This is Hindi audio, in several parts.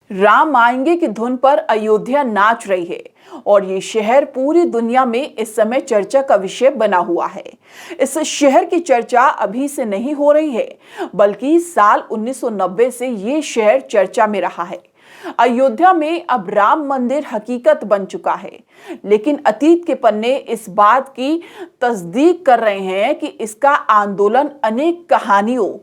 राम आएंगे की धुन पर अयोध्या नाच रही है और ये शहर पूरी दुनिया में इस समय चर्चा का विषय बना हुआ है। इस शहर की चर्चा अभी से नहीं हो रही है, बल्कि साल 1990 से ये शहर चर्चा में रहा है। अयोध्या में अब राम मंदिर हकीकत बन चुका है, लेकिन अतीत के पन्ने इस बात की तस्दीक कर रहे हैं कि इसका आंदोलन अनेक कहानियों,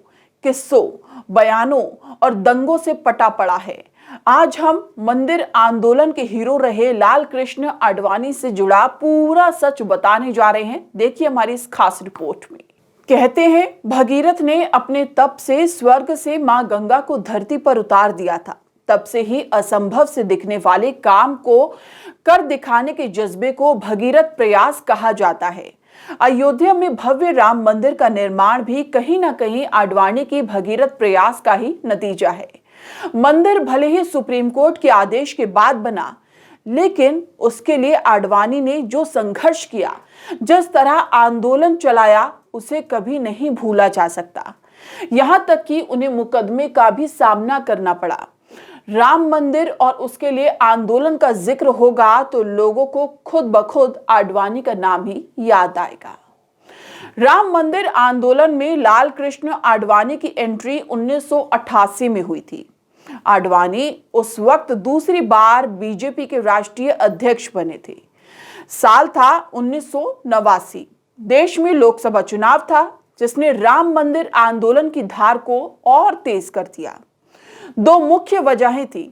किस्सों, बयानों और दंगों से पटा पड़ा है। आज हम मंदिर आंदोलन के हीरो रहे लाल कृष्ण आडवाणी से जुड़ा पूरा सच बताने जा रहे हैं। देखिए हमारी इस खास रिपोर्ट में। कहते हैं भगीरथ ने अपने तप से स्वर्ग से मां गंगा को धरती पर उतार दिया था। तब से ही असंभव से दिखने वाले काम को कर दिखाने के जज्बे को भगीरथ प्रयास कहा जाता है। अयोध्या में भव्य राम मंदिर का निर्माण भी कहीं ना कहीं आडवाणी के भगीरथ प्रयास का ही नतीजा है। मंदिर भले ही सुप्रीम कोर्ट के आदेश के बाद बना, लेकिन उसके लिए आडवाणी ने जो संघर्ष किया, जिस तरह आंदोलन चलाया, उसे कभी नहीं भूला जा सकता। यहां तक कि उन्हें मुकदमे का भी सामना करना पड़ा। राम मंदिर और उसके लिए आंदोलन का जिक्र होगा तो लोगों को खुद ब खुद आडवाणी का नाम ही याद आएगा। राम मंदिर आंदोलन में लाल कृष्ण आडवाणी की एंट्री 1988 में हुई थी। आडवाणी उस वक्त दूसरी बार बीजेपी के राष्ट्रीय अध्यक्ष बने थे। साल था 1989। देश में लोकसभा चुनाव था, जिसने राम मंदिर आंदोलन की धार को और तेज कर दिया। दो मुख्य वजहें थी।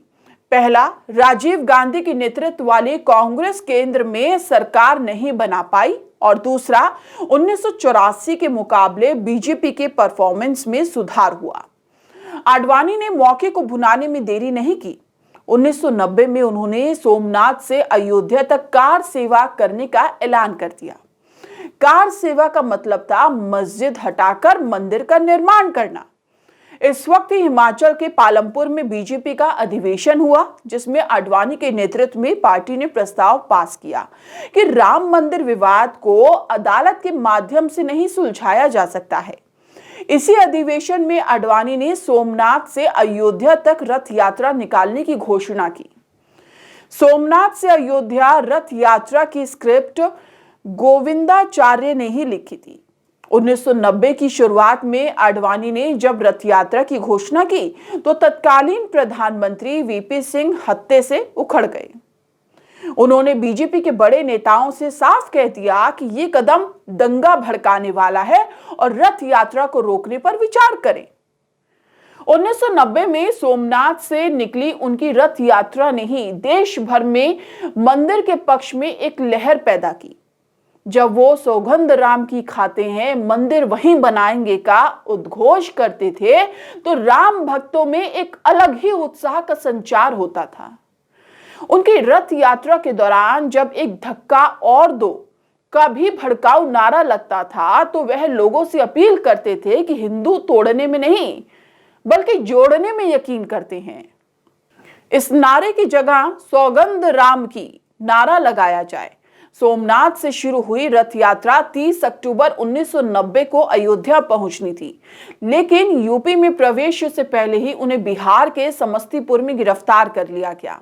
पहला, राजीव गांधी के नेतृत्व वाली कांग्रेस केंद्र में सरकार नहीं बना पाई, और दूसरा 1984 के मुकाबले बीजेपी के परफॉर्मेंस में सुधार हुआ। आडवाणी ने मौके को भुनाने में देरी नहीं की। 1990 में उन्होंने सोमनाथ से अयोध्या तक कार सेवा करने का ऐलान कर दिया। कार सेवा का मतलब था मस्जिद हटाकर मंदिर का निर्माण करना। इस वक्त हिमाचल के पालमपुर में बीजेपी का अधिवेशन हुआ, जिसमें आडवाणी के नेतृत्व में पार्टी ने प्रस्ताव पास किया कि राम मंदिर विवाद को अदालत के माध्यम से नहीं सुलझाया जा सकता है। इसी अधिवेशन में आडवाणी ने सोमनाथ से अयोध्या तक रथ यात्रा निकालने की घोषणा की। सोमनाथ से अयोध्या रथ यात्रा की स्क्रिप्ट गोविंदाचार्य ने ही लिखी थी। 1990 की शुरुआत में आडवाणी ने जब रथ यात्रा की घोषणा की तो तत्कालीन प्रधानमंत्री वीपी सिंह हत्थे से उखड़ गए। उन्होंने बीजेपी के बड़े नेताओं से साफ कह दिया कि ये कदम दंगा भड़काने वाला है और रथ यात्रा को रोकने पर विचार करें। 1990 में सोमनाथ से निकली उनकी रथ यात्रा ने ही देश भर में मंदिर के पक्ष में एक लहर पैदा की। जब वो सौगंध राम की खाते हैं, मंदिर वहीं बनाएंगे का उद्घोष करते थे, तो राम भक्तों में एक अलग ही उत्साह का संचार होता था। उनकी रथ यात्रा के दौरान जब एक धक्का और दो का भी भड़काऊ नारा लगता था, तो वह लोगों से अपील करते थे कि हिंदू तोड़ने में नहीं, बल्कि जोड़ने में यकीन करते हैं। इस नारे की जगह सौगंध राम की नारा लगाया जाए। सोमनाथ से शुरू हुई रथ यात्रा 30 अक्टूबर 1990 को अयोध्या पहुंचनी थी, लेकिन यूपी में प्रवेश से पहले ही उन्हें बिहार के समस्तीपुर में गिरफ्तार कर लिया गया।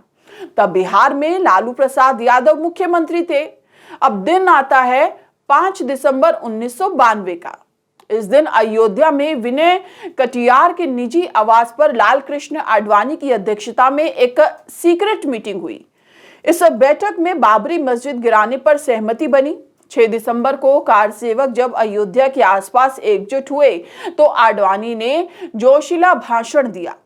तब बिहार में लालू प्रसाद यादव मुख्यमंत्री थे। अब दिन आता है 5 दिसंबर 1992 का। इस दिन अयोध्या में विनय कटियार के निजी आवास पर लाल कृष्ण आडवाणी की अध्यक्षता में एक सीक्रेट मीटिंग हुई। इस बैठक में बाबरी मस्जिद गिराने पर सहमति बनी। 6 दिसंबर को कार सेवक जब अयोध्या के आसपास एकजुट हुए तो आडवाणी ने जोशीला भाषण दिया।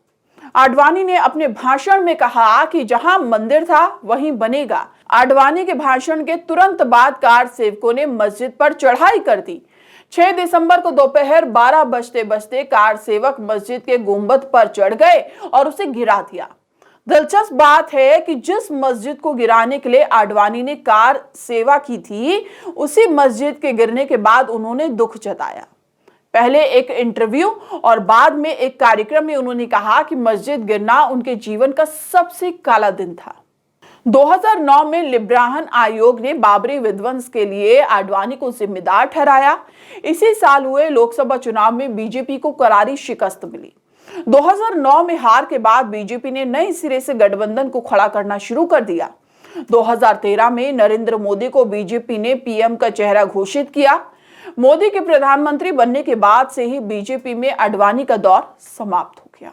आडवाणी ने अपने भाषण में कहा कि जहां मंदिर था वहीं बनेगा। आडवाणी के भाषण के तुरंत बाद कार सेवकों ने मस्जिद पर चढ़ाई कर दी। 6 दिसंबर को दोपहर 12 बजते बजते कार सेवक मस्जिद के गुंबद पर चढ़ गए और उसे गिरा दिया। दिलचस्प बात है कि जिस मस्जिद को गिराने के लिए आडवाणी ने कार सेवा की थी, उसी मस्जिद के गिरने के बाद उन्होंने दुख जताया। पहले एक इंटरव्यू और बाद में एक कार्यक्रम में उन्होंने कहा कि मस्जिद गिरना उनके जीवन का सबसे काला दिन था। 2009 में लिब्राहन आयोग ने बाबरी विध्वंस के लिए आडवाणी को जिम्मेदार ठहराया। इसी साल हुए लोकसभा चुनाव में बीजेपी को करारी शिकस्त मिली। 2009 में हार के बाद बीजेपी ने नए सिरे से गठबंधन को खड़ा करना शुरू कर दिया। 2013 में नरेंद्र मोदी को बीजेपी ने पीएम का चेहरा घोषित किया। मोदी के प्रधानमंत्री बनने के बाद से ही बीजेपी में आडवाणी का दौर समाप्त हो गया।